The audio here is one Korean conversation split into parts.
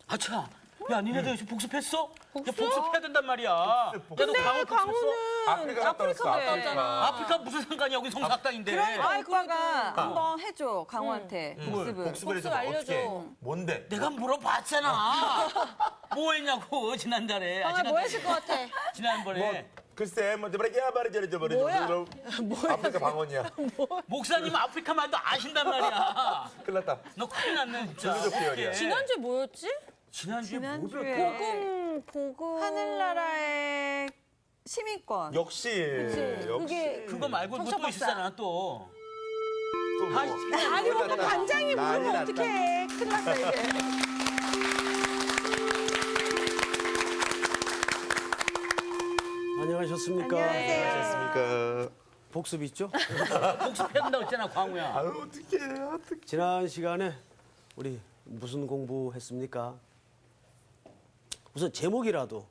아차. 야, 니네들 요즘 복습했어? 야, 복습해야 된단 말이야. 야, 너 강원 복습했어? 아프리카 갔다 왔어. 아프리카 무슨 상관이야? 여기 성사학당인데. 아, 오빠가 한번 해줘 강호한테 복습을. 복습을 해줘. 어떻게? 뭔데? 내가 물어봤잖아. 뭐 했냐고, 지난달에. 뭐 했을 것 같아? 지난번에. 글쎄, 뭐 저버려 버려. 아프리카 방언이야. 목사님 아프리카 말도 아신단 말이야. 큰일 났다. 너 큰일 났네, 진짜. 종교적 계열이야. 지난주에 뭐였지? 지난주에 뭐 복음. 하늘나라의 시민권. 역시. 그게 그거 말고 뭐 또 있었잖아, 또. 아니 오빠 반장이 모르면 어떡해. 큰일 났다 이제. 안녕하셨습니까? 안녕하십니까. 복습 있죠? 복습해야 된다고 했잖아, 광우야. 아유, 어떡해. 지난 시간에 우리 무슨 공부했습니까? 우선 제목이라도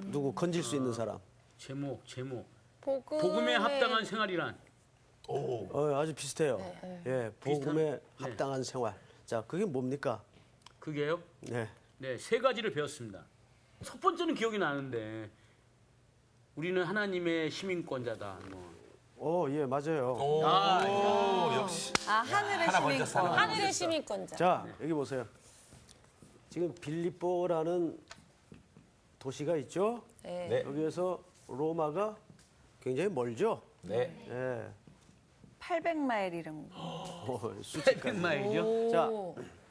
누구 건질 수 있는 사람. 제목. 복음에 복음에 합당한 생활이란. 아주 비슷해요. 예, 복음에 비슷한- 네. 합당한 생활. 자, 그게 뭡니까? 그게요? 네. 네, 세 가지를 배웠습니다. 첫 번째는 기억이 나는데 우리는 하나님의 시민권자다. 예, 맞아요. 오, 역시. 하늘의 하나 먼저 시민권. 하늘의 시민권자. 자, 여기 보세요. 지금 빌립보라는 도시가 있죠? 네. 여기에서 로마가 굉장히 멀죠? 네. 예. 800마일 이런 거. 수치까지. 800마일이요? 자,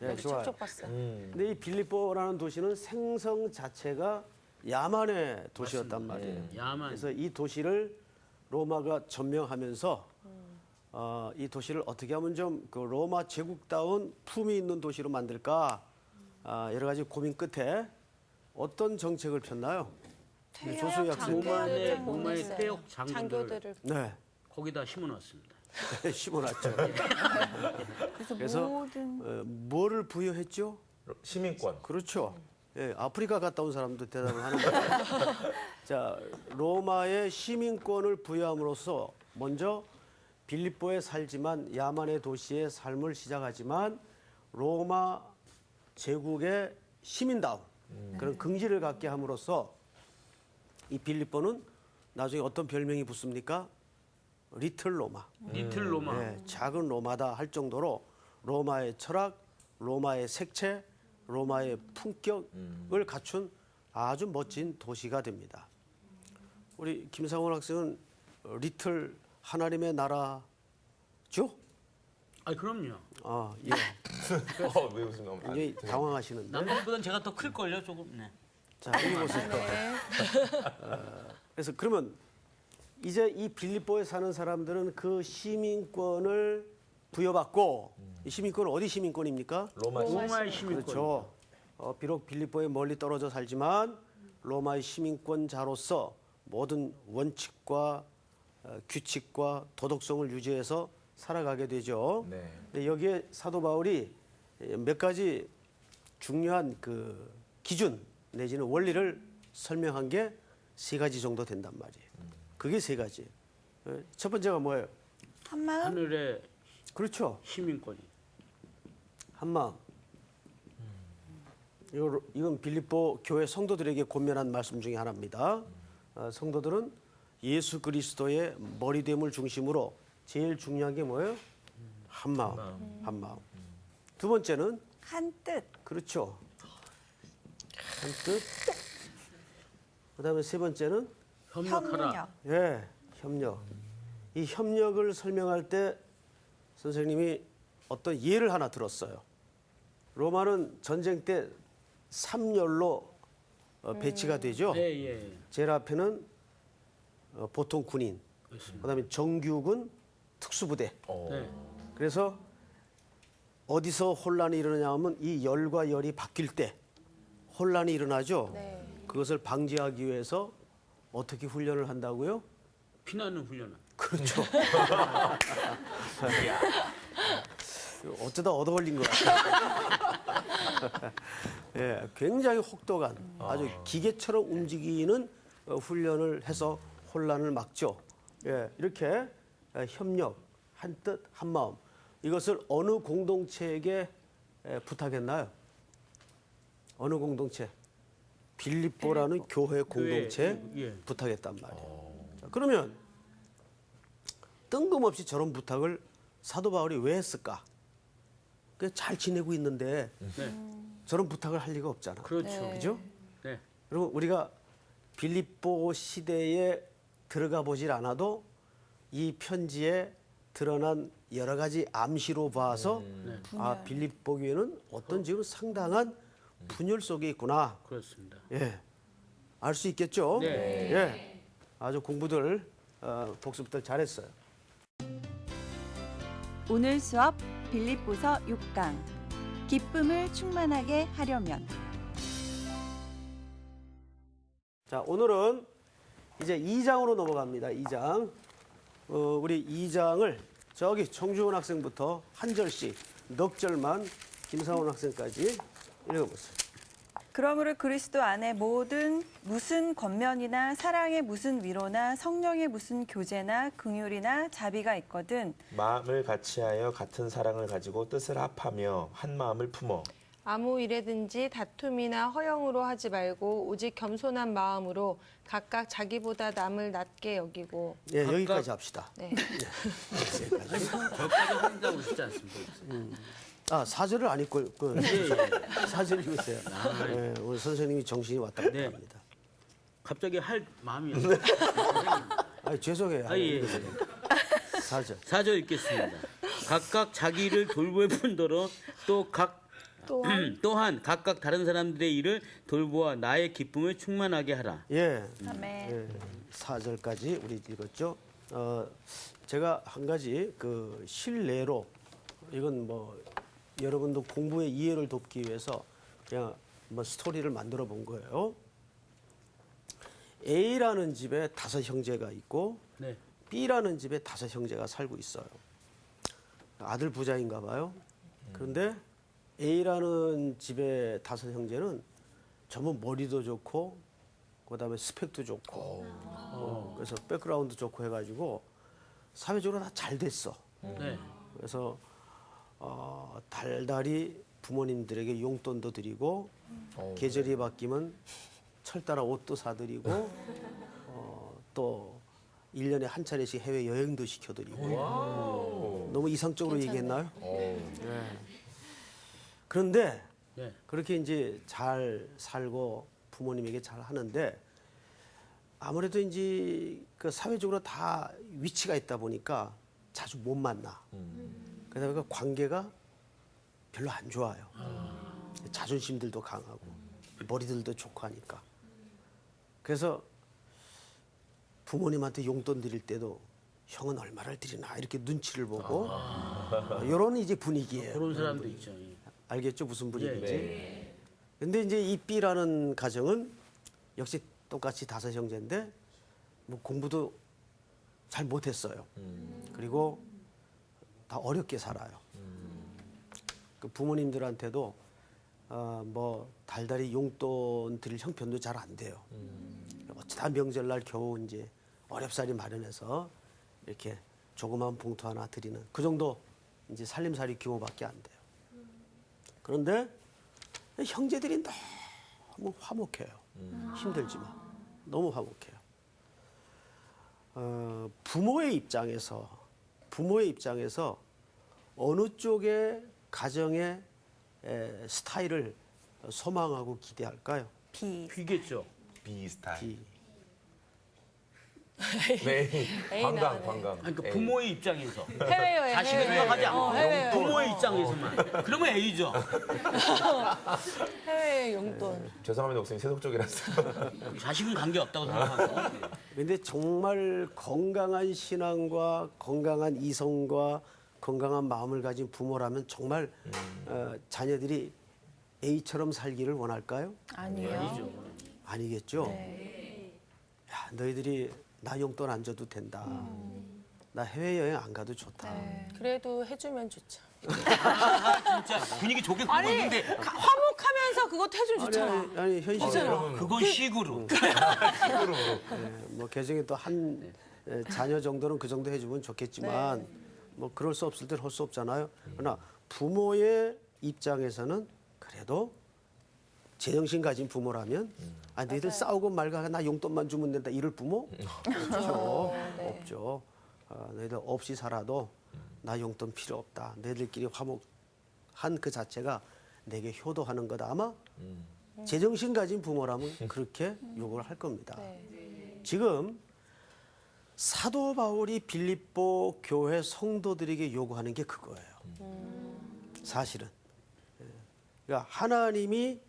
예, 여기 좋아요. 척척 봤어. 근데 이 빌립보라는 도시는 생성 자체가 야만의 도시였단 말이에요. 야만. 그래서 이 도시를 로마가 점령하면서 이 도시를 어떻게 하면 좀 그 로마 제국다운 품위 있는 도시로 만들까 여러 가지 고민 끝에 어떤 정책을 폈나요? 조수희 학생님. 로마의 태역 장교들을 장교들을 네, 거기다 심어놨습니다. 심어놨죠. 그래서 뭐를 부여했죠? 시민권. 그렇죠. 예, 아프리카 갔다 온 사람도 대답을 하는 거예요. 자, 로마의 시민권을 부여함으로써 먼저 빌립보에 살지만 야만의 도시의 삶을 시작하지만 로마 제국의 시민다운 그런 긍지를 갖게 함으로써 이 빌립보는 나중에 어떤 별명이 붙습니까? 리틀 로마. 리틀 로마. 예, 작은 로마다 할 정도로 로마의 철학, 로마의 색채, 로마의 품격을 갖춘 아주 멋진 도시가 됩니다. 우리 김상원 학생은 리틀 하나님의 나라죠? 아, 그럼요. 예. 왜 웃음 굉장히 당황하시는데. 남들보단 제가 더 클걸요, 조금. 네. 자, 여기 보세요. 그래서 그러면 이제 이 빌립보에 사는 사람들은 그 시민권을 부여받고 이 시민권은 어디 시민권입니까? 로마의 시민권. 그렇죠. 비록 빌립보에 멀리 떨어져 살지만 로마의 시민권자로서 모든 원칙과 규칙과 도덕성을 유지해서 살아가게 되죠. 네. 근데 여기에 사도 바울이 몇 가지 중요한 그 기준 내지는 원리를 설명한 게 세 가지 정도 된단 말이에요. 그게 세 가지. 첫 번째가 뭐예요? 한마음. 하늘의 그렇죠. 시민권이. 한마음. 이건 빌립보 교회 성도들에게 권면한 말씀 중에 하나입니다. 성도들은 예수 그리스도의 머리됨을 중심으로 제일 중요한 게 뭐예요? 한마음. 한마음. 두 번째는 한뜻. 그렇죠. 한뜻. 그다음에 세 번째는 협력하라. 협력. 예, 협력. 이 협력을 설명할 때 선생님이 어떤 예를 하나 들었어요. 로마는 전쟁 때 3열로 배치가 되죠. 예, 예. 제일 앞에는 보통 군인, 그다음에 정규군, 특수부대. 네. 그래서 어디서 혼란이 일어나냐 하면 이 열과 열이 바뀔 때 혼란이 일어나죠. 그것을 방지하기 위해서 어떻게 훈련을 한다고요? 피나는 훈련은. 그렇죠. 어쩌다 얻어 걸린 것 같아요. 예, 굉장히 혹독한 아주 기계처럼 움직이는 훈련을 해서 혼란을 막죠. 예, 이렇게 협력, 한뜻, 한마음 이것을 어느 공동체에게 부탁했나요? 어느 공동체? 빌립보라는 교회 공동체 예. 부탁했단 말이에요. 자, 그러면 뜬금없이 저런 부탁을 사도 바울이 왜 했을까? 그냥 잘 지내고 있는데 네. 저런 부탁을 할 리가 없잖아. 그렇죠. 그죠? 네. 그리고 우리가 빌립보 시대에 들어가 보질 않아도 이 편지에 드러난 여러 가지 암시로 봐서 아 빌립보 교회는 어떤 지금 상당한 분열 속에 있구나. 그렇습니다. 예, 알 수 있겠죠. 네. 예, 아주 공부들 복습들 잘했어요. 오늘 수업 빌립보서 6강 기쁨을 충만하게 하려면. 자, 오늘은 이제 2장으로 넘어갑니다. 2장. 우리 2장을 저기 청주원 학생부터 한 절씩 넉 절만 김상원 학생까지 읽어보세요. 그러므로 그리스도 안에 모든 무슨 권면이나 사랑의 무슨 위로나 성령의 무슨 교제나 긍휼이나 자비가 있거든 마음을 같이하여 같은 사랑을 가지고 뜻을 합하며 한 마음을 품어 아무 일에든지 다툼이나 허영으로 하지 말고 오직 겸손한 마음으로 각각 자기보다 남을 낮게 여기고. 예, 여기까지 합시다. 네. 여기까지. 저까지 한다고 싶지 않습니다. 아, 사절을 안 읽고 사절 읽으세요. 예, 오늘 선생님이 정신이 왔다 갔다 네. 합니다. 갑자기 할 마음이 아, 죄송해요. 아, 예. 사절. 4절 읽겠습니다. 각각 자기를 돌볼 뿐더러 또한 각각 다른 사람들의 일을 돌보아 나의 기쁨을 충만하게 하라. 예. 아멘. 예, 4절까지 우리 읽었죠. 제가 한 가지 그 실례로 이건 뭐 여러분도 공부의 이해를 돕기 위해서 그냥 뭐 스토리를 만들어 본 거예요. A라는 집에 5 형제가 있고 네. B라는 집에 5 형제가 살고 있어요. 아들 부자인가 봐요. 그런데 A라는 집의 5 형제는 전부 머리도 좋고 그다음에 스펙도 좋고 그래서 백그라운드 좋고 해가지고 사회적으로 다 잘 됐어. 네. 그래서 달달이 부모님들에게 용돈도 드리고 계절이 바뀌면 철따라 옷도 사드리고 또 1년에 한 차례씩 해외 여행도 시켜드리고 너무 이상적으로 얘기했나요? 네. 그런데 네. 그렇게 이제 잘 살고 부모님에게 잘 하는데 아무래도 이제 그 사회적으로 다 위치가 있다 보니까 자주 못 만나. 그러다 보니까 관계가 별로 안 좋아요. 자존심들도 강하고 머리들도 좋고 하니까. 그래서 부모님한테 용돈 드릴 때도 형은 얼마를 드리나 이렇게 눈치를 보고 이런 이제 분위기예요. 그런 사람도 있죠. 예. 알겠죠? 무슨 분위기인지. 네. 근데 이제 이 B라는 가정은 역시 똑같이 5 형제인데 뭐 공부도 잘 못했어요. 그리고 다 어렵게 살아요. 그 부모님들한테도 뭐 달달이 용돈 드릴 형편도 잘 안 돼요. 어쩌다 명절날 겨우 이제 어렵사리 마련해서 이렇게 조그만 봉투 하나 드리는 그 정도 이제 살림살이 규모밖에 안 돼요. 그런데 형제들이 너무 화목해요. 힘들지만 너무 화목해요. 부모의 입장에서 어느 쪽의 가정의 스타일을 소망하고 기대할까요? B. 비겠죠. B 스타일. B. 네. 관광. 그러니까 부모의 입장에서 해외여행. 자식을 생각하지 않고 해외여행. 부모의 입장에서만 그러면 A죠. 해외 용돈. 죄송합니다, 목사님 세속적이라서. 자식은 관계 없다고 생각하고. 근데 정말 건강한 신앙과 건강한 이성과 건강한 마음을 가진 부모라면 정말 자녀들이 A처럼 살기를 원할까요? 아니요. 아니죠. 아니겠죠. 네. 야, 너희들이 나 용돈 안 줘도 된다. 나 해외여행 안 가도 좋다. 네. 그래도 해주면 좋죠. 진짜 분위기 좋게 꾸고 있는데 화목하면서 그것도 해주면 좋잖아. 아니 현실은 그건 식으로. 뭐 개정에 또 한 자녀 정도는 그 정도 해주면 좋겠지만 뭐 그럴 수 없을 때는 할 수 없잖아요. 그러나 부모의 입장에서는 그래도 제정신 가진 부모라면 아 너희들 싸우고 말고 나 용돈만 주면 된다 이럴 부모 없죠. 네. 없죠. 너희들 없이 살아도 나 용돈 필요 없다. 너희들끼리 화목한 그 자체가 내게 효도하는 거다. 아마 제정신 가진 부모라면 그렇게 요구를 할 겁니다. 네. 지금 사도 바울이 빌립보 교회 성도들에게 요구하는 게 그거예요. 사실은. 그러니까 하나님이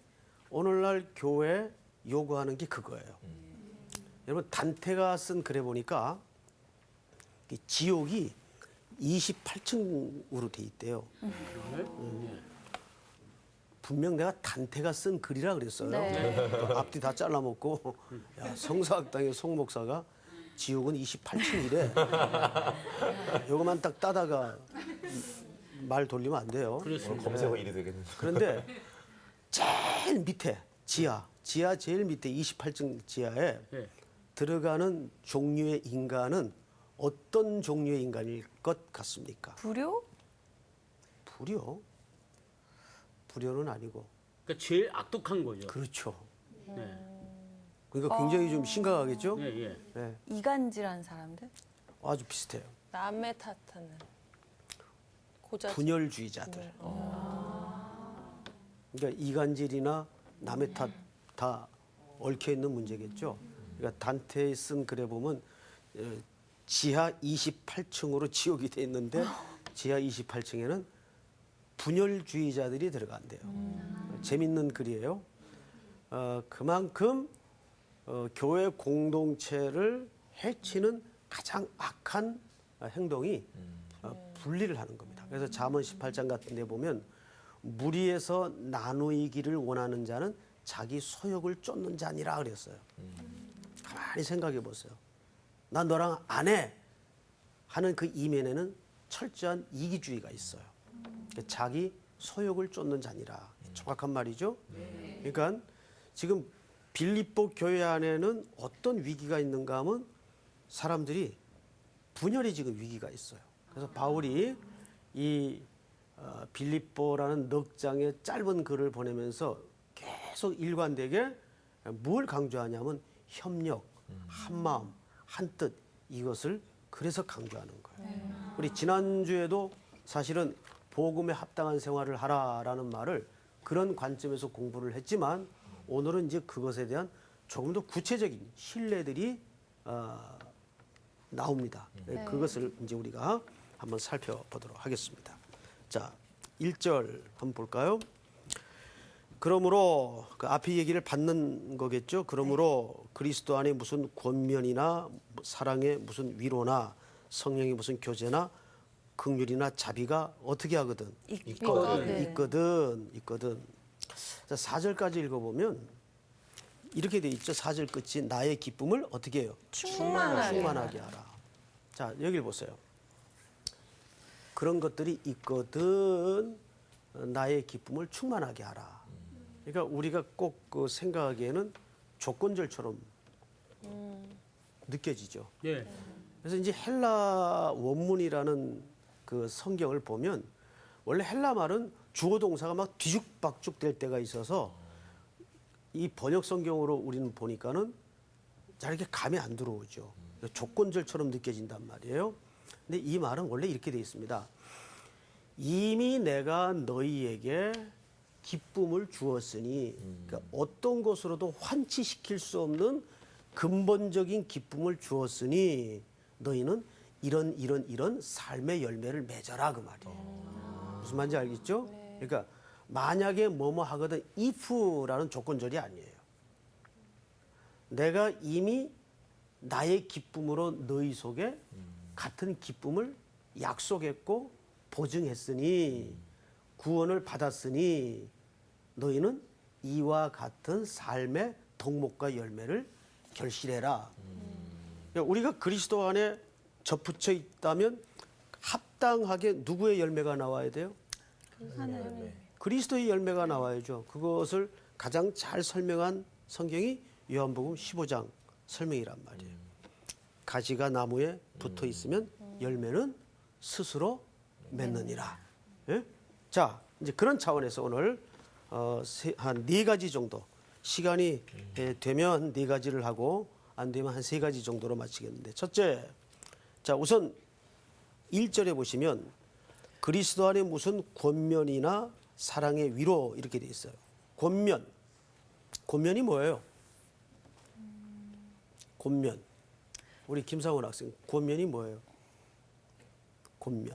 오늘날 교회에 요구하는 게 그거예요. 여러분 단테가 쓴 글에 보니까 이 지옥이 28층으로 돼 있대요. 분명 내가 단테가 쓴 글이라 그랬어요. 네. 앞뒤 다 잘라먹고 야, 성서학당의 송 목사가 지옥은 28층이래. 요거만 딱 따다가 말 돌리면 안 돼요. 그렇습니다. 검색어 일이 되겠는데. 그런데 제일 밑에 지하 제일 밑에 28층 지하에 예. 들어가는 종류의 인간은 어떤 종류의 인간일 것 같습니까? 불효? 불효는 아니고. 그러니까 제일 악독한 거죠. 그렇죠. 네. 그러니까 굉장히 좀 심각하겠죠? 예, 예. 네, 이간질한 사람들? 아주 비슷해요. 남의 탓하는 고자. 분열주의자들. 그러니까 이간질이나 남의 탓 다 얽혀 있는 문제겠죠. 그러니까 단테에 쓴 글에 보면 지하 28층으로 지옥이 돼 있는데 지하 28층에는 분열주의자들이 들어간대요. 재밌는 글이에요. 그만큼 교회 공동체를 해치는 가장 악한 행동이 분리를 하는 겁니다. 그래서 잠언 18장 같은 데 보면 무리에서 나누이기를 원하는 자는 자기 소욕을 쫓는 자니라 그랬어요. 가만히 생각해 보세요. 난 너랑 안 해 하는 그 이면에는 철저한 이기주의가 있어요. 자기 소욕을 쫓는 자니라. 정확한 말이죠. 그러니까 지금 빌립보 교회 안에는 어떤 위기가 있는가 하면 사람들이 분열이 지금 위기가 있어요. 그래서 바울이 이 빌립보라는 넉 장의 짧은 글을 보내면서 계속 일관되게 뭘 강조하냐면 협력, 한마음, 한뜻 이것을 그래서 강조하는 거예요. 우리 지난주에도 사실은 복음에 합당한 생활을 하라라는 말을 그런 관점에서 공부를 했지만 오늘은 이제 그것에 대한 조금 더 구체적인 신뢰들이 나옵니다. 그것을 이제 우리가 한번 살펴보도록 하겠습니다. 자, 1절 한번 볼까요? 그러므로 그 앞에 얘기를 받는 거겠죠. 그러므로 그리스도 안에 무슨 권면이나 사랑의 무슨 위로나 성령의 무슨 교제나 긍휼이나 자비가 어떻게 하거든? 있거든. 자, 4절까지 읽어보면 이렇게 돼 있죠. 4절 끝이 나의 기쁨을 어떻게 해요? 충만하게 하라. 자, 여기를 보세요. 그런 것들이 있거든. 나의 기쁨을 충만하게 하라. 그러니까 우리가 꼭 그 생각하기에는 조건절처럼 느껴지죠. 예. 그래서 이제 헬라 원문이라는 그 성경을 보면 원래 헬라 말은 주어 동사가 막 뒤죽박죽 될 때가 있어서 이 번역 성경으로 우리는 보니까는 잘 이렇게 감이 안 들어오죠. 조건절처럼 느껴진단 말이에요. 근데 이 말은 원래 이렇게 돼 있습니다. 이미 내가 너희에게 기쁨을 주었으니 그러니까 어떤 것으로도 환치시킬 수 없는 근본적인 기쁨을 주었으니 너희는 이런 삶의 열매를 맺어라 그 말이에요. 무슨 말인지 알겠죠? 그러니까 만약에 뭐뭐 하거든 if라는 조건절이 아니에요. 내가 이미 나의 기쁨으로 너희 속에 같은 기쁨을 약속했고 보증했으니 구원을 받았으니 너희는 이와 같은 삶의 덕목과 열매를 결실해라. 그러니까 우리가 그리스도 안에 접붙여 있다면 합당하게 누구의 열매가 나와야 돼요? 그리스도의 열매가 나와야죠. 그것을 가장 잘 설명한 성경이 요한복음 15장 설명이란 말이에요. 가지가 나무에 붙어 있으면 열매는 스스로 맺느니라. 예? 자, 이제 그런 차원에서 오늘 한 4가지 정도 시간이 되면 4가지를 하고 안 되면 한 3가지 정도로 마치겠는데 첫째, 자 우선 1절에 보시면 그리스도 안에 무슨 권면이나 사랑의 위로 이렇게 돼 있어요. 권면이 뭐예요? 권면. 우리 김상훈 학생 권면이 뭐예요? 권면.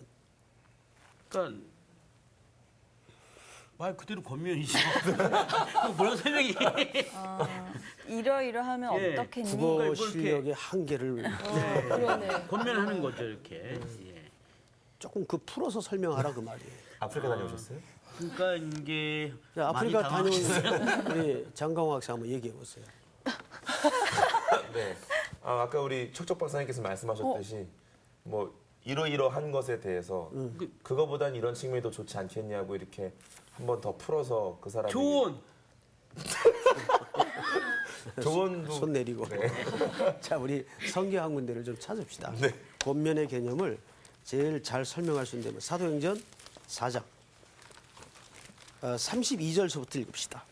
그러니까 말 그대로 권면이죠. 뭐라고 설명이? 이러이러하면 예. 어떻겠니? 국어 뭐 이렇게- 실력의 한계를 그러네. 권면하는 거죠 이렇게. 예. 조금 그 풀어서 설명하라 그 말이에요. 아프리카 다녀오셨어요? 그러니까 이게 자, 많이 아프리카 다녀온 당황하셨어요. 우리 장강호 학생 한번 얘기해 보세요. 네. 아까 우리 척척 박사님께서 말씀하셨듯이 뭐 이러이러한 것에 대해서 그거보단 이런 측면이 더 좋지 않겠냐고 이렇게 한 번 더 풀어서 그 사람이 조언도 손 내리고. 네. 자, 우리 성경 한 군데를 좀 찾읍시다. 네. 권면의 개념을 제일 잘 설명할 수 있는 데는 사도행전 4장 32절서부터 읽읍시다.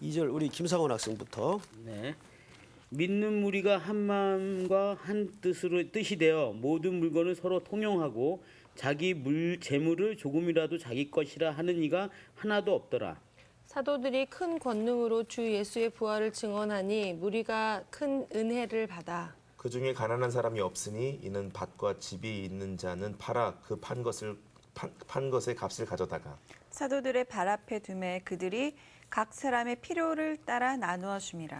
2절 우리 김상원 학생부터. 네. 믿는 무리가 한 마음과 한 뜻이 되어 모든 물건을 서로 통용하고 자기 재물을 조금이라도 자기 것이라 하는 이가 하나도 없더라. 사도들이 큰 권능으로 주 예수의 부활을 증언하니 무리가 큰 은혜를 받아 그 중에 가난한 사람이 없으니 이는 밭과 집이 있는 자는 팔아 그 판 것의 값을 가져다가 사도들의 발 앞에 두매 그들이 각 사람의 필요를 따라 나누어 줌이라.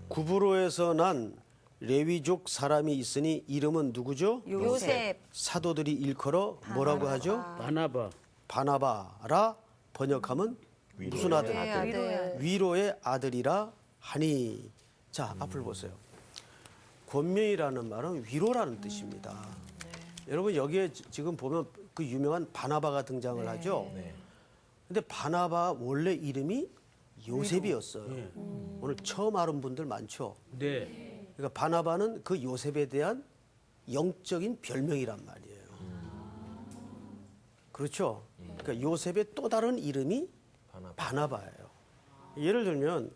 구브로에서 난 레위족 사람이 있으니 이름은 누구죠? 요셉 사도들이 일컬어 뭐라고 하죠? 바나바. 바나바라 번역하면 무슨 아들? 위로의 아들. 위로의 아들이라 하니. 자, 앞을 보세요. 권면이라는 말은 위로라는 뜻입니다. 여러분 여기에 지금 보면 그 유명한 바나바가 등장을 하죠. 네. 근데 바나바 원래 이름이 요셉이었어요. 오늘 처음 알은 분들 많죠. 네. 그러니까 바나바는 그 요셉에 대한 영적인 별명이란 말이에요. 그렇죠? 그러니까 요셉의 또 다른 이름이 바나바예요. 예를 들면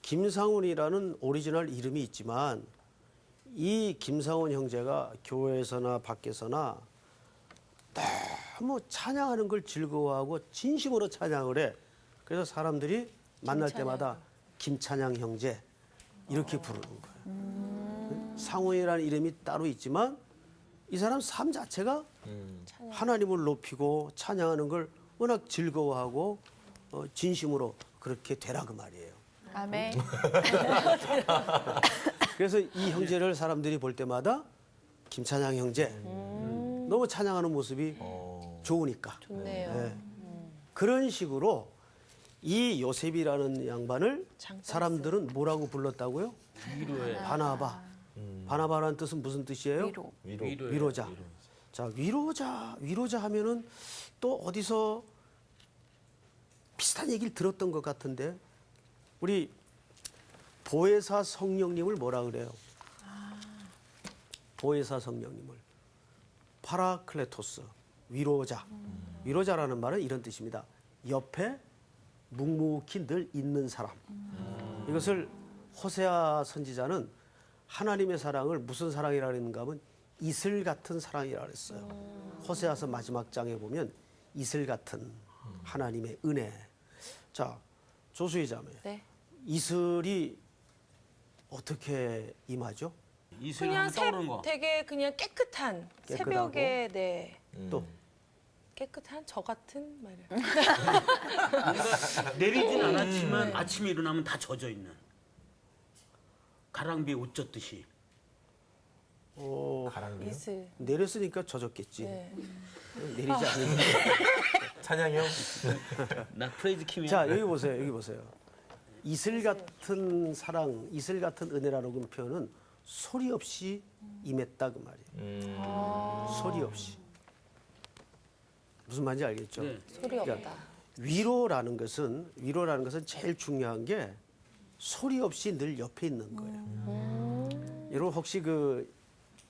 김상훈이라는 오리지널 이름이 있지만 이 김상훈 형제가 교회에서나 밖에서나 너무 찬양하는 걸 즐거워하고 진심으로 찬양을 해. 그래서 사람들이 만날 때마다 김찬양 형제 이렇게 부르는 거예요. 상훈이라는 이름이 따로 있지만 이 사람 삶 자체가 하나님을 높이고 찬양하는 걸 워낙 즐거워하고 진심으로 그렇게 되라 그 말이에요. 아멘. 그래서 이 형제를 사람들이 볼 때마다 김찬양 형제 너무 찬양하는 모습이 좋으니까. 좋네요. 네. 그런 식으로 이 요셉이라는 양반을 잠깐 사람들은 뭐라고 불렀다고요? 위로의 바나바. 바나바라는 뜻은 무슨 뜻이에요? 위로. 위로자. 자, 위로자 하면은 또 어디서 비슷한 얘기를 들었던 것 같은데 우리 보혜사 성령님을 뭐라 그래요? 보혜사 성령님을 파라클레토스, 위로자. 위로자라는 말은 이런 뜻입니다. 옆에 묵묵히 늘 있는 사람. 이것을 호세아 선지자는 하나님의 사랑을 무슨 사랑이라 그랬는가 하면 이슬 같은 사랑이라 그랬어요. 호세아서 마지막 장에 보면 이슬 같은 하나님의 은혜. 자, 조수희 자매. 네. 이슬이 어떻게 임하죠? 이슬 그냥 하면 떠오르는 거. 되게 그냥 깨끗한 깨끗하고. 새벽에 네 또 깨끗한 저 같은 말을 내리진 않았지만 아침에 일어나면 다 젖어 있는. 가랑비에 옷 젖듯이. 가랑비요? 이슬. 내렸으니까 젖었겠지. 네. 내리지 않는. 찬양형? 나 프레이즈 킴이야. 자, 여기 보세요. 여기 보세요. 이슬 같은 사랑, 이슬 같은 은혜라는 표현은 소리 없이 임했다 그 말이에요. 소리 없이. 무슨 말인지 알겠죠? 네. 소리 없다. 위로라는 것은 제일 중요한 게 소리 없이 늘 옆에 있는 거예요. 여러분 혹시 그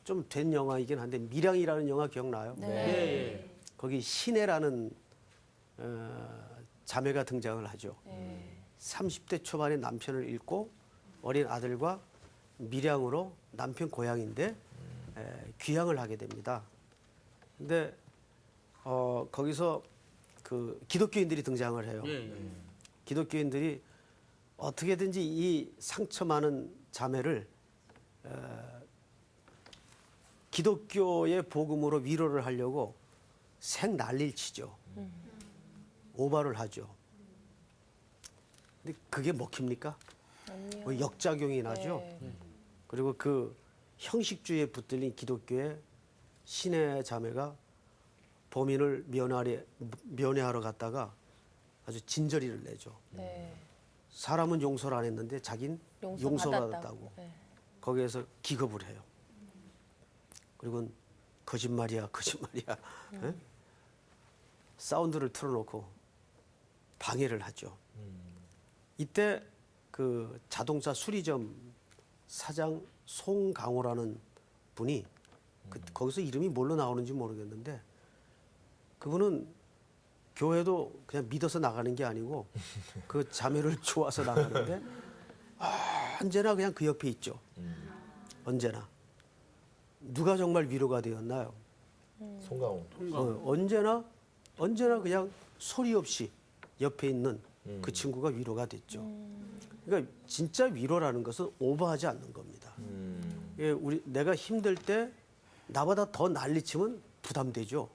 좀 된 영화이긴 한데 미량이라는 영화 기억나요? 네. 거기 신혜라는 자매가 등장을 하죠. 30대 초반에 남편을 잃고 어린 아들과 밀양으로 남편 고향인데 귀향을 하게 됩니다. 근데 거기서 그 기독교인들이 등장을 해요. 예, 예. 기독교인들이 어떻게든지 이 상처 많은 자매를 기독교의 복음으로 위로를 하려고 생 난리를 치죠. 오바를 하죠. 근데 그게 먹힙니까? 뭐 역작용이 나죠. 그리고 그 형식주의에 붙들린 기독교의 신의 자매가 범인을 면회하러 갔다가 아주 진저리를 내죠. 네. 사람은 용서를 안 했는데 자긴 용서받았다고. 네. 거기에서 기겁을 해요. 그리고 거짓말이야. 예? 사운드를 틀어놓고 방해를 하죠. 이때 그 자동차 수리점 사장 송강호라는 분이 거기서 이름이 뭘로 나오는지 모르겠는데 그분은 교회도 그냥 믿어서 나가는 게 아니고 그 자매를 좋아서 나가는데 언제나 그냥 그 옆에 있죠. 언제나. 누가 정말 위로가 되었나요? 송강호. 언제나 그냥 소리 없이 옆에 있는 그 친구가 위로가 됐죠. 그러니까 진짜 위로라는 것은 오버하지 않는 겁니다. 예, 내가 힘들 때 나보다 더 난리치면 부담되죠.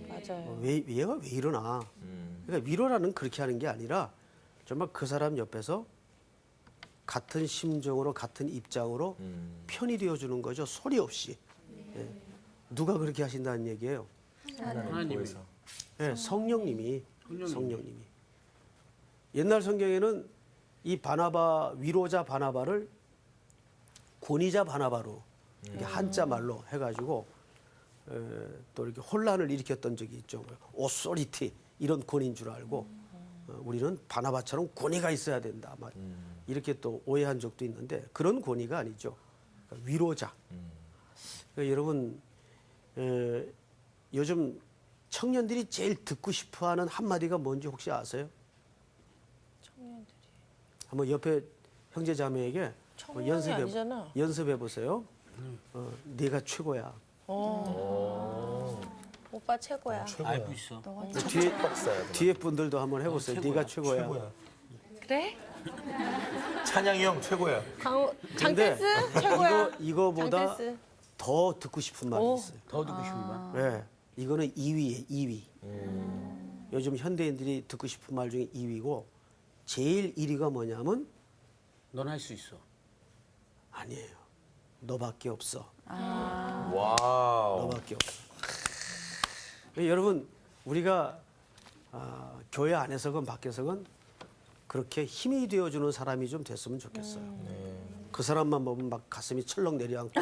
맞아요. 얘가 왜 이러나. 그러니까 위로라는 그렇게 하는 게 아니라 정말 그 사람 옆에서 같은 심정으로 같은 입장으로 편이 되어주는 거죠. 소리 없이. 예. 누가 그렇게 하신다는 얘기예요. 하나님이. 예, 성령님이. 옛날 성경에는 이 위로자 바나바를 권위자 바나바로 이렇게 한자 말로 해가지고 또 이렇게 혼란을 일으켰던 적이 있죠. 오소리티 이런 권위인 줄 알고 우리는 바나바처럼 권위가 있어야 된다. 막 이렇게 또 오해한 적도 있는데 그런 권위가 아니죠. 그러니까 위로자. 그러니까 여러분 요즘 청년들이 제일 듣고 싶어하는 한마디가 뭔지 혹시 아세요? 청년들이. 한번 옆에 형제자매에게 청년이 아니잖아. 연습해 보세요. 네가 최고야. 오빠 최고야. 알고 있어. 뒤에 분들도 한번 해보세요. 네가 최고야. 최고야. 그래? 찬양이 형 최고야. 장댄스 최고야. 이거보다 장댄스. 더 듣고 싶은 말이 있어요. 더 듣고 싶은 말. 네, 이거는 2위예요. 2위. 요즘 현대인들이 듣고 싶은 말 중에 2위고 제일 1위가 뭐냐면 넌 할 수 있어. 아니에요. 너밖에 없어. 와우. 너밖에 없어. 여러분 우리가 교회 안에서건 밖에서건 그렇게 힘이 되어주는 사람이 좀 됐으면 좋겠어요. 그 사람만 보면 막 가슴이 철렁 내려앉고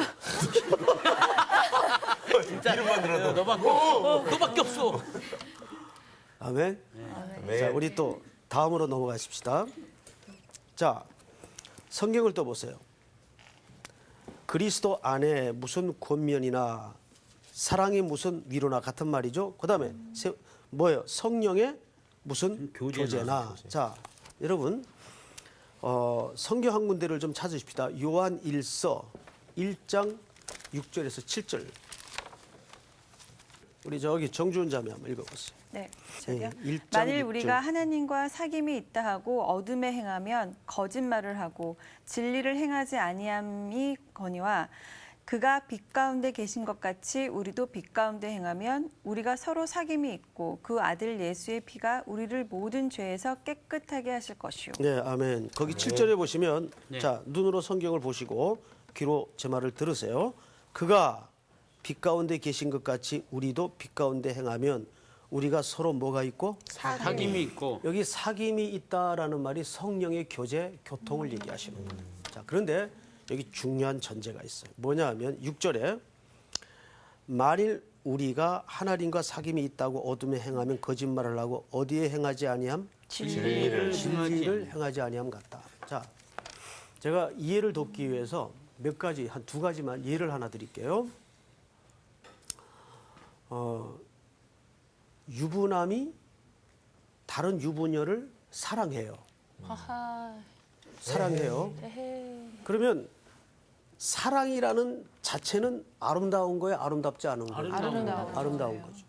이름만 들어도 너밖에 없어. 아멘. 네. 자, 우리 또 다음으로 넘어가십시다. 자, 성경을 또 보세요. 그리스도 안에 무슨 권면이나 사랑의 무슨 위로나 같은 말이죠. 그다음에 뭐예요? 성령의 무슨 교제나. 자, 여러분 성경 한 군데를 좀 찾으십시다. 요한 1서 1장 6절에서 7절. 우리 저기 정주은 자매 한번 읽어보세요. 네, 저기요. 1장 만일 6절. 우리가 하나님과 사귐이 있다 하고 어둠에 행하면 거짓말을 하고 진리를 행하지 아니함이 거니와 그가 빛 가운데 계신 것 같이 우리도 빛 가운데 행하면 우리가 서로 사귐이 있고 그 아들 예수의 피가 우리를 모든 죄에서 깨끗하게 하실 것이요. 네, 아멘. 거기 7절에 보시면 네. 자, 눈으로 성경을 보시고 귀로 제 말을 들으세요. 그가 빛 가운데 계신 것 같이 우리도 빛 가운데 행하면 우리가 서로 뭐가 있고 사귐이 있고. 여기 사귐이 있다라는 말이 성령의 교제, 교통을 얘기하시는 거예요. 자, 그런데 여기 중요한 전제가 있어요. 뭐냐 하면 6절에 만일 우리가 하나님과 사귐이 있다고 어둠에 행하면 거짓말을 하고 어디에 행하지 아니함? 진리를 진리를 행하지 아니함 같다. 자, 제가 이해를 돕기 위해서 몇 가지, 한 두 가지만 예를 하나 드릴게요. 유부남이 다른 유부녀를 사랑해요. 하하. 사랑해요. 에헤. 그러면 사랑이라는 자체는 아름다운 거예요? 아름답지 않은 거예요? 아름다운 거죠.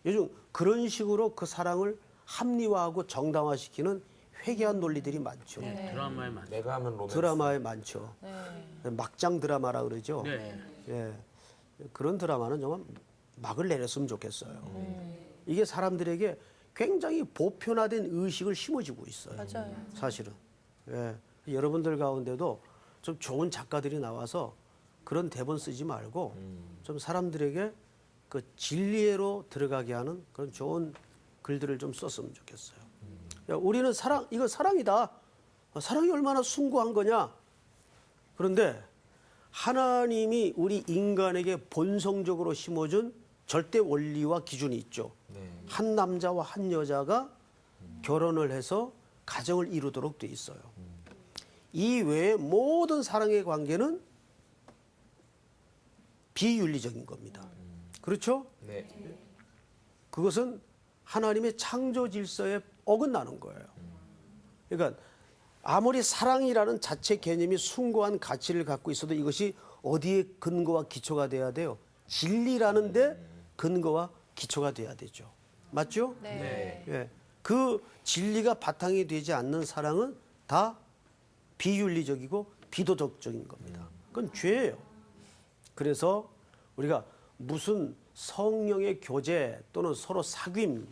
요즘 그런 식으로 그 사랑을 합리화하고 정당화시키는 회개한 논리들이 많죠. 드라마에 맞. 내가 하면 로맨스. 드라마에 많죠. 막장 드라마라 그러죠. 네. 예. 그런 드라마는 정말 막을 내렸으면 좋겠어요. 이게 사람들에게 굉장히 보편화된 의식을 심어주고 있어요. 맞아요. 사실은. 예. 여러분들 가운데도 좀 좋은 작가들이 나와서 그런 대본 쓰지 말고 좀 사람들에게 그 진리로 들어가게 하는 그런 좋은 글들을 좀 썼으면 좋겠어요. 야, 우리는 사랑, 이거 사랑이다. 사랑이 얼마나 숭고한 거냐. 그런데 하나님이 우리 인간에게 본성적으로 심어준 절대 원리와 기준이 있죠. 한 남자와 한 여자가 결혼을 해서 가정을 이루도록 돼 있어요. 이 외의 모든 사랑의 관계는 비윤리적인 겁니다. 그렇죠? 네. 그것은 하나님의 창조 질서에 어긋나는 거예요. 그러니까 아무리 사랑이라는 자체 개념이 숭고한 가치를 갖고 있어도 이것이 어디에 근거와 기초가 돼야 돼요? 진리라는 데 근거와 기초가 돼야 되죠. 맞죠? 네. 예. 그 진리가 바탕이 되지 않는 사랑은 다 비윤리적이고 비도덕적인 겁니다. 그건 죄예요. 그래서 우리가 무슨 성령의 교제 또는 서로 사귐,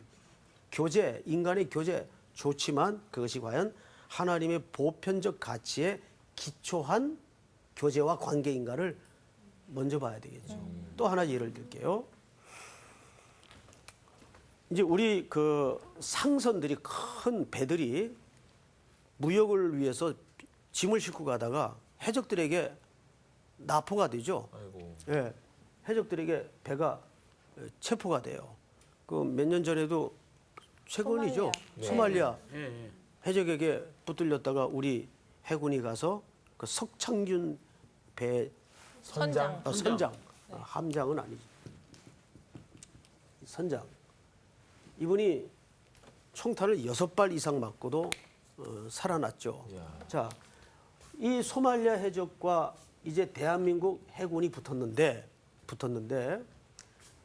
교제, 인간의 교제 좋지만 그것이 과연 하나님의 보편적 가치에 기초한 교제와 관계인가를 먼저 봐야 되겠죠. 또 하나 예를 들게요. 이제 우리 그 상선들이 큰 배들이 무역을 위해서 짐을 싣고 가다가 해적들에게 납포가 되죠. 아이고. 예, 해적들에게 배가 체포가 돼요. 그 몇 년 전에도 최근이죠. 소말리아 예, 예. 해적에게 붙들렸다가 우리 해군이 가서 그 석창균 배 선장. 선장, 함장은 아니지. 선장. 이분이 총탄을 6발 이상 맞고도 살아났죠. 이야. 자, 이 소말리아 해적과 이제 대한민국 해군이 붙었는데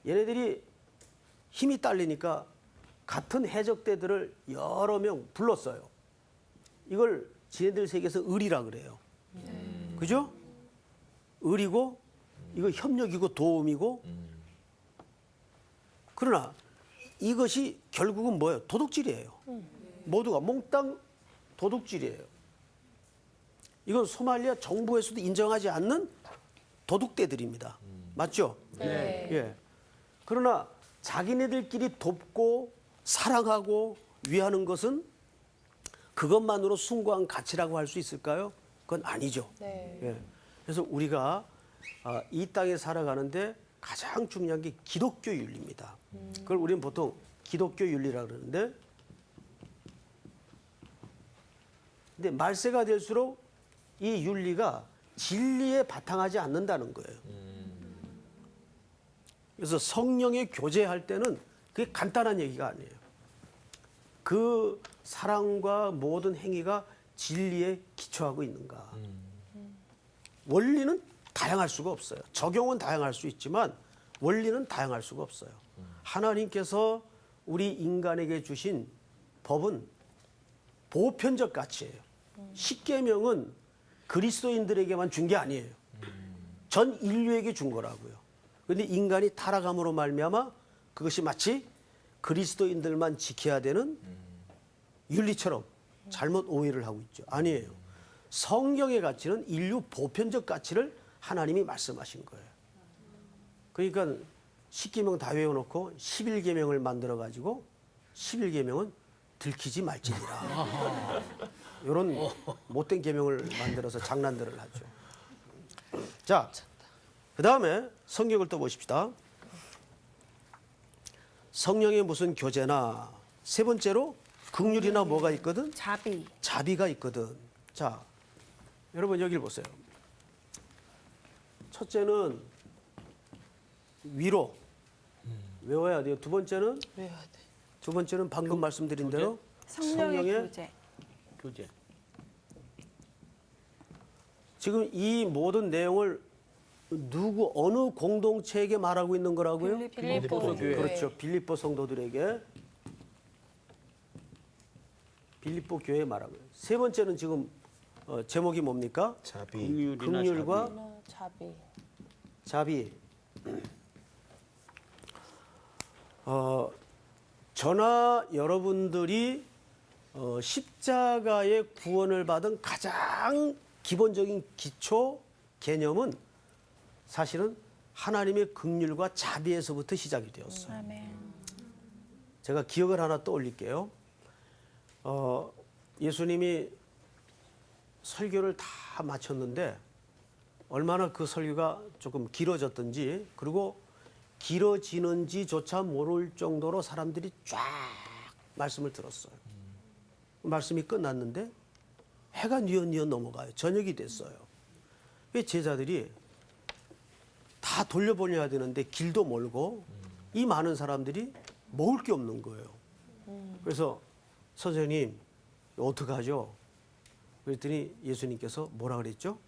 얘네들이 힘이 딸리니까 같은 해적대들을 여러 명 불렀어요. 이걸 지네들 세계에서 의리라 그래요. 그죠? 의리고 이거 협력이고 도움이고 그러나 이것이 결국은 뭐예요? 도둑질이에요. 모두가 몽땅 도둑질이에요. 이건 소말리아 정부에서도 인정하지 않는 도둑대들입니다. 맞죠? 네. 예. 그러나 자기네들끼리 돕고 사랑하고 위하는 것은 그것만으로 숭고한 가치라고 할 수 있을까요? 그건 아니죠. 네. 예. 그래서 우리가 이 땅에 살아가는데 가장 중요한 게 기독교 윤리입니다. 그걸 우리는 보통 기독교 윤리라 그러는데 근데 말세가 될수록 이 윤리가 진리에 바탕하지 않는다는 거예요. 그래서 성령의 교제할 때는 그게 간단한 얘기가 아니에요. 그 사랑과 모든 행위가 진리에 기초하고 있는가. 원리는 다양할 수가 없어요. 적용은 다양할 수 있지만 원리는 다양할 수가 없어요. 하나님께서 우리 인간에게 주신 법은 보편적 가치예요. 십계명은 그리스도인들에게만 준 게 아니에요. 전 인류에게 준 거라고요. 그런데 인간이 타락함으로 말미암아 그것이 마치 그리스도인들만 지켜야 되는 윤리처럼 잘못 오해를 하고 있죠. 아니에요. 성경의 가치는 인류 보편적 가치를 하나님이 말씀하신 거예요. 그러니까 10계명 다 외워놓고 11계명을 만들어가지고 11계명은 들키지 말지니라. 이런 못된 계명을 만들어서 장난들을 하죠. 자, 그 다음에 성경을 또 보십시다. 성령의 무슨 교제나 세 번째로 긍휼이나 뭐가 있거든? 자비. 자비가 있거든. 자, 여러분 여기를 보세요. 첫째는 위로 외워야 돼요. 두 번째는 외워야 돼. 두 번째는 방금 말씀드린 대로 성령의 교제. 교제. 지금 이 모든 내용을 어느 공동체에게 말하고 있는 거라고요? 빌립보 교회. 그렇죠. 빌립보 성도들에게 빌립보 교회에 말하고요. 세 번째는 지금 제목이 뭡니까? 자비. 긍휼이나 자비. 자비. 저나 여러분들이 십자가의 구원을 받은 가장 기본적인 기초 개념은 사실은 하나님의 긍휼과 자비에서부터 시작이 되었어요. 아멘. 제가 기억을 하나 떠올릴게요. 예수님이 설교를 다 마쳤는데 얼마나 그 설교가 조금 길어졌던지 그리고 길어지는지조차 모를 정도로 사람들이 쫙 말씀을 들었어요. 말씀이 끝났는데 해가 뉘엿뉘엿 넘어가요. 저녁이 됐어요. 왜 제자들이 다 돌려보내야 되는데 길도 멀고 이 많은 사람들이 먹을 게 없는 거예요. 그래서 선생님 어떡하죠? 그랬더니 예수님께서 뭐라 그랬죠?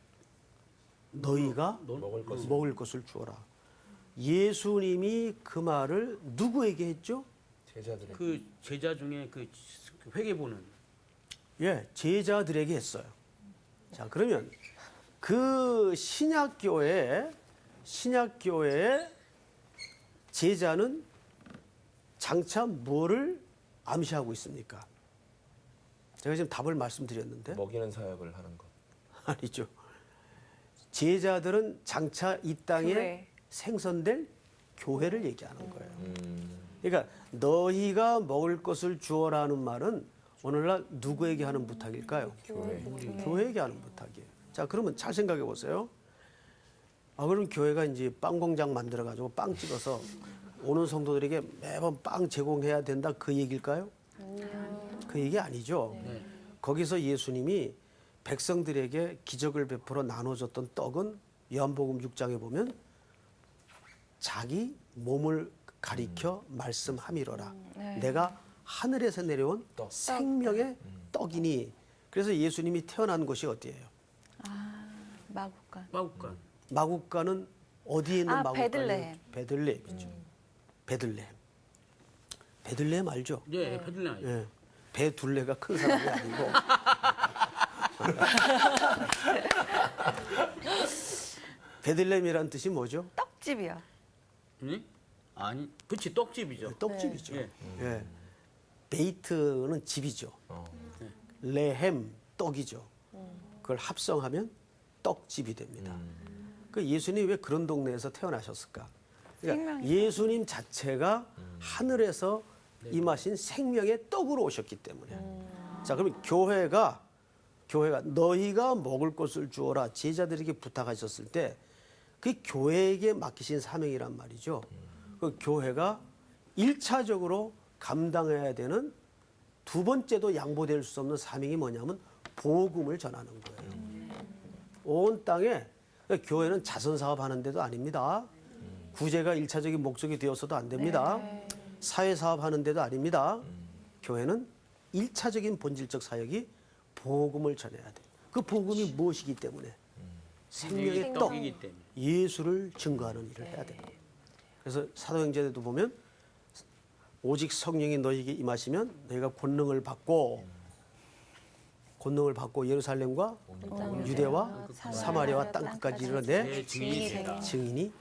너희가 먹을 것을 주어라. 예수님이 그 말을 누구에게 했죠? 제자들에게. 그 제자 중에 그 회개 보는 예, 제자들에게 했어요. 자, 그러면 그 신약교회의 제자는 장차 뭐를 암시하고 있습니까? 제가 지금 답을 말씀드렸는데 먹이는 사역을 하는 것. 아니죠. 제자들은 장차 이 땅에 교회. 생성될 교회를 얘기하는 거예요. 그러니까 너희가 먹을 것을 주어라는 말은 오늘날 누구에게 하는 부탁일까요? 교회에게 하는 부탁이에요. 자, 그러면 잘 생각해 보세요. 그럼 교회가 이제 빵 공장 만들어 가지고 빵 찍어서 오는 성도들에게 매번 빵 제공해야 된다 그 얘기일까요? 그 얘기 아니죠. 거기서 예수님이 백성들에게 기적을 베풀어 나눠줬던 떡은 요한복음 6장에 보면 자기 몸을 가리켜 말씀함이로라. 내가 하늘에서 내려온 생명의 떡이니. 그래서 예수님이 태어난 곳이 어디예요? 마국간. 마국간. 마국간은 어디에 있는 마국간이에요? 베들레헴. 베들레헴이죠. 베들레헴. 베들레헴 알죠? 예, 페들레 아니에요. 예. 배 둘레가 큰 사람이 아니고. 베들레헴이라는 뜻이 뭐죠? 떡집이요. 응? 아니, 그렇지 떡집이죠. 떡집이죠. 예. 예. 베이트는 집이죠. 레헴 떡이죠. 그걸 합성하면 떡집이 됩니다. 그 예수님이 왜 그런 동네에서 태어나셨을까? 그러니까 생명의 예수님 자체가 하늘에서 임하신 생명의 떡으로 오셨기 때문에. 자, 그러면 교회가 너희가 먹을 것을 주어라 제자들에게 부탁하셨을 때 그 교회에게 맡기신 사명이란 말이죠. 그 교회가 1차적으로 감당해야 되는 두 번째도 양보될 수 없는 사명이 뭐냐면 복음을 전하는 거예요. 온 땅에 교회는 자선 사업하는 데도 아닙니다. 구제가 1차적인 목적이 되어서도 안 됩니다. 사회 사업하는 데도 아닙니다. 교회는 1차적인 본질적 사역이 복음을 전해야 돼요. 그 복음이 무엇이기 때문에? 생명의 떡, 떡이기 때문에. 예수를 증거하는 일을 해야 돼요. 그래서 사도행전에도 보면 오직 성령이 너희에게 임하시면 너희가 권능을 받고 예루살렘과 유대와 사마리아와 땅끝까지 이르러 내 증인이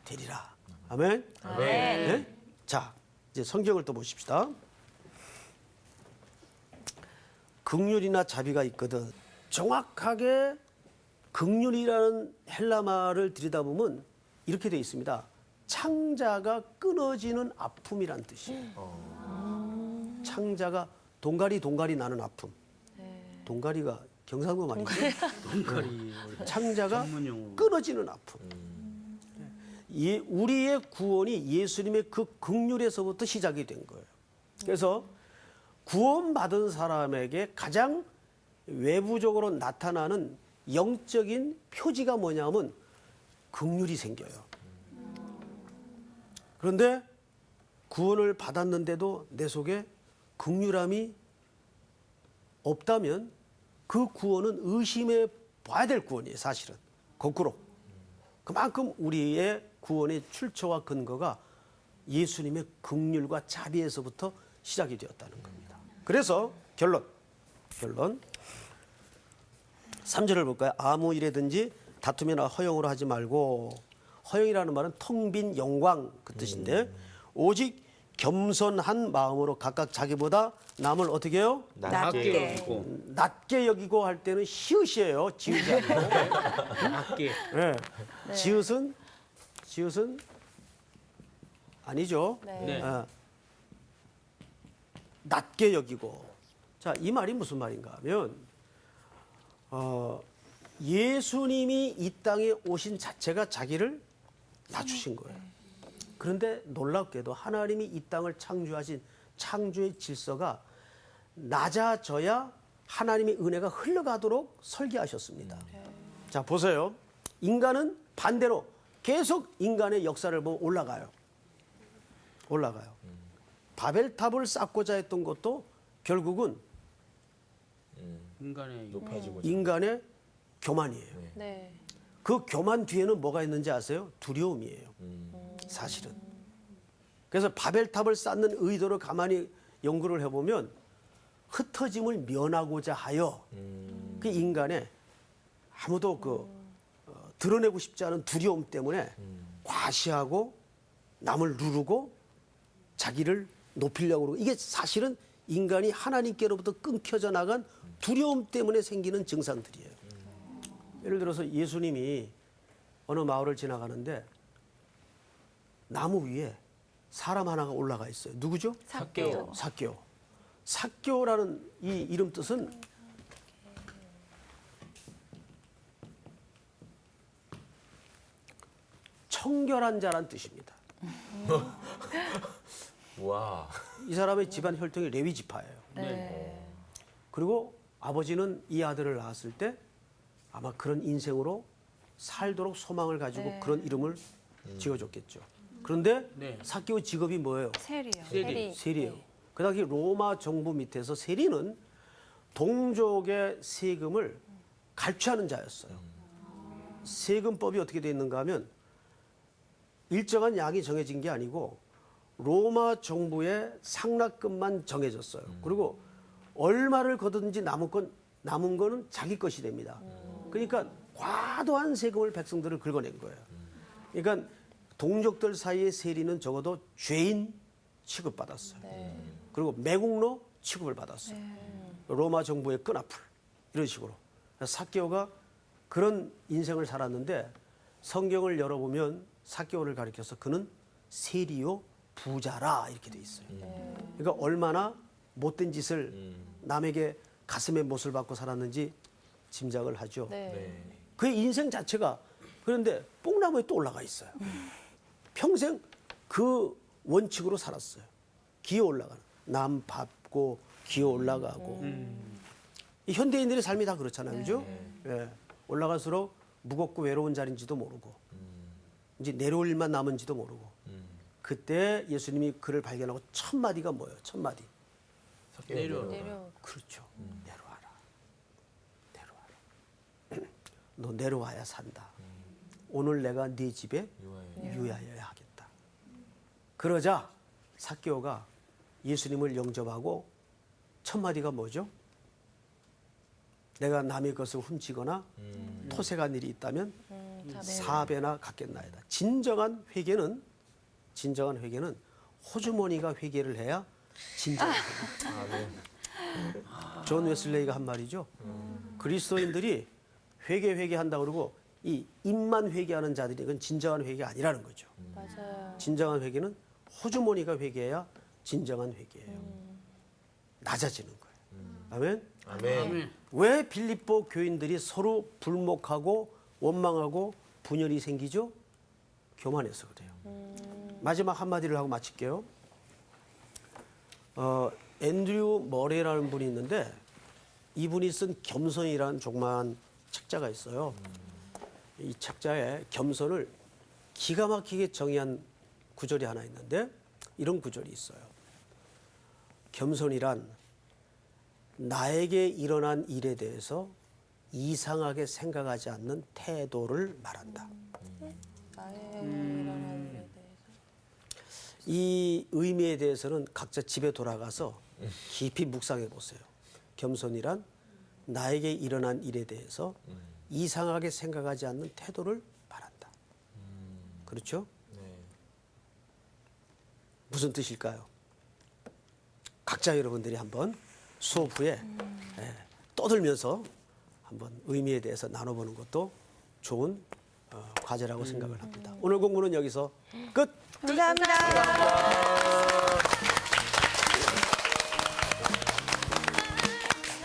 되리라. 아멘. 네? 자, 이제 성경을 또 보십시다. 긍휼이나 자비가 있거든. 정확하게 긍휼이라는 헬라 말을 들여다보면 이렇게 되어 있습니다. 창자가 끊어지는 아픔이란 뜻이에요. 창자가 동가리 나는 아픔. 동가리가 경상도 말이죠. 동가리. 창자가 전문용어. 끊어지는 아픔. 우리의 구원이 예수님의 그 긍휼에서부터 시작이 된 거예요. 그래서 구원받은 사람에게 가장 외부적으로 나타나는 영적인 표지가 뭐냐면 긍휼이 생겨요. 그런데 구원을 받았는데도 내 속에 긍휼함이 없다면 그 구원은 의심해 봐야 될 구원이에요. 사실은 거꾸로 그만큼 우리의 구원의 출처와 근거가 예수님의 긍휼과 자비에서부터 시작이 되었다는 겁니다. 그래서 결론 3절을 볼까요? 아무 일에든지 다툼이나 허영으로 하지 말고, 허영이라는 말은 텅 빈 영광 그 뜻인데, 오직 겸손한 마음으로 각각 자기보다 남을 어떻게 해요? 낮게. 여기고 낮게 여기고 할 때는 시읒이에요. 지읒이 아니고. 낮게. 네. 지읒은 아니죠. 네. 낮게 여기고. 자, 이 말이 무슨 말인가 하면 예수님이 이 땅에 오신 자체가 자기를 낮추신 거예요. 그런데 놀랍게도 하나님이 이 땅을 창조하신 창조의 질서가 낮아져야 하나님의 은혜가 흘러가도록 설계하셨습니다. 자, 보세요. 인간은 반대로 계속 인간의 역사를 보면 올라가요. 바벨탑을 쌓고자 했던 것도 결국은 인간의 높아지고 인간의 교만이에요. 네. 그 교만 뒤에는 뭐가 있는지 아세요? 두려움이에요. 사실은. 그래서 바벨탑을 쌓는 의도를 가만히 연구를 해보면 흩어짐을 면하고자 하여 그 인간의 아무도 드러내고 싶지 않은 두려움 때문에 과시하고 남을 누르고 자기를 높이려고 그러고, 이게 사실은 인간이 하나님께로부터 끊겨져 나간 두려움 때문에 생기는 증상들이에요. 예를 들어서 예수님이 어느 마을을 지나가는데 나무 위에 사람 하나가 올라가 있어요. 누구죠? 삭개오. 삭개오라는 이 이름 뜻은 청결한 자란 뜻입니다. 와. 이 사람의 집안 혈통이 레위 지파예요. 네. 그리고 아버지는 이 아들을 낳았을 때 아마 그런 인생으로 살도록 소망을 가지고 네. 그런 이름을 지어줬겠죠. 그런데 네. 삭개오 직업이 뭐예요? 세리요. 세리. 세리예요. 그 당시 로마 정부 밑에서 세리는 동족의 세금을 갈취하는 자였어요. 세금법이 어떻게 되어 있는가 하면 일정한 양이 정해진 게 아니고 로마 정부의 상납금만 정해졌어요. 그리고 얼마를 거두든지 남은 거는 자기 것이 됩니다. 그러니까 과도한 세금을 백성들을 긁어낸 거예요. 그러니까 동족들 사이의 세리는 적어도 죄인 취급받았어요. 그리고 매국노 취급을 받았어요. 로마 정부의 끈앞을 이런 식으로. 삭개오가 그런 인생을 살았는데 성경을 열어보면 삭개오를 가리켜서 그는 세리요 부자라 이렇게 돼 있어요. 그러니까 얼마나 못된 짓을 남에게 가슴에 못을 박고 살았는지 짐작을 하죠. 네. 그의 인생 자체가, 그런데 뽕나무에 또 올라가 있어요. 평생 그 원칙으로 살았어요. 기어 올라가는. 남 밟고 기어 올라가고. 이 현대인들의 삶이 다 그렇잖아요. 그죠? 예. 올라갈수록 무겁고 외로운 자리인지도 모르고 이제 내려올 일만 남은지도 모르고. 그때 예수님이 그를 발견하고 첫 마디가 뭐예요? 첫 마디. 내려. 그렇죠. 내려와라. 너 내려와야 산다. 오늘 내가 네 집에 유하여야 하겠다. 그러자 삭개오가 예수님을 영접하고 첫 마디가 뭐죠? 내가 남의 것을 훔치거나 토색한 일이 있다면 4배나 갚겠나이다. 진정한 회개는 호주머니가 회개를 해야 진정한 회개. 존 웨슬레이가 한 말이죠. 그리스도인들이 회개한다 그러고 이 입만 회개하는 자들이 그건 진정한 회개가 아니라는 거죠. 맞아요. 진정한 회개는 호주머니가 회개해야 진정한 회개예요. 낮아지는 거예요. 아멘. 아멘. 왜 빌립보 교인들이 서로 불목하고 원망하고 분열이 생기죠? 교만해서 그래요. 마지막 한마디를 하고 마칠게요. 앤드류 머레라는 분이 있는데 이분이 쓴 겸손이라는 조그마한 책자가 있어요. 이 책자에 겸손을 기가 막히게 정의한 구절이 하나 있는데 이런 구절이 있어요. 겸손이란 나에게 일어난 일에 대해서 이상하게 생각하지 않는 태도를 말한다. 나의 일어난 일에 대해서. 이 의미에 대해서는 각자 집에 돌아가서 깊이 묵상해 보세요. 겸손이란 나에게 일어난 일에 대해서 이상하게 생각하지 않는 태도를 말한다. 그렇죠? 무슨 뜻일까요? 각자 여러분들이 한번 수업 후에 떠들면서 한번 의미에 대해서 나눠보는 것도 좋은 과제라고 생각을 합니다. 오늘 공부는 여기서 끝! 감사합니다.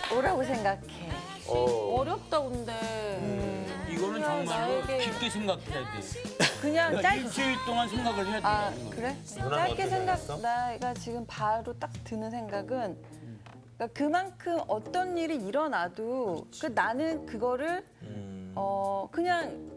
뭐라고 생각해? 어렵다 근데. 이거는 정말로 나에게- 깊게 생각해야 돼. 그냥 그러니까 짧. 일주일 동안 생각을 해야 돼. 아 그래? 누나는 짧게 어떻게 생각. 생각했어? 내가 지금 바로 딱 드는 생각은 그러니까 그만큼 어떤 일이 일어나도 그 나는 그거를 그냥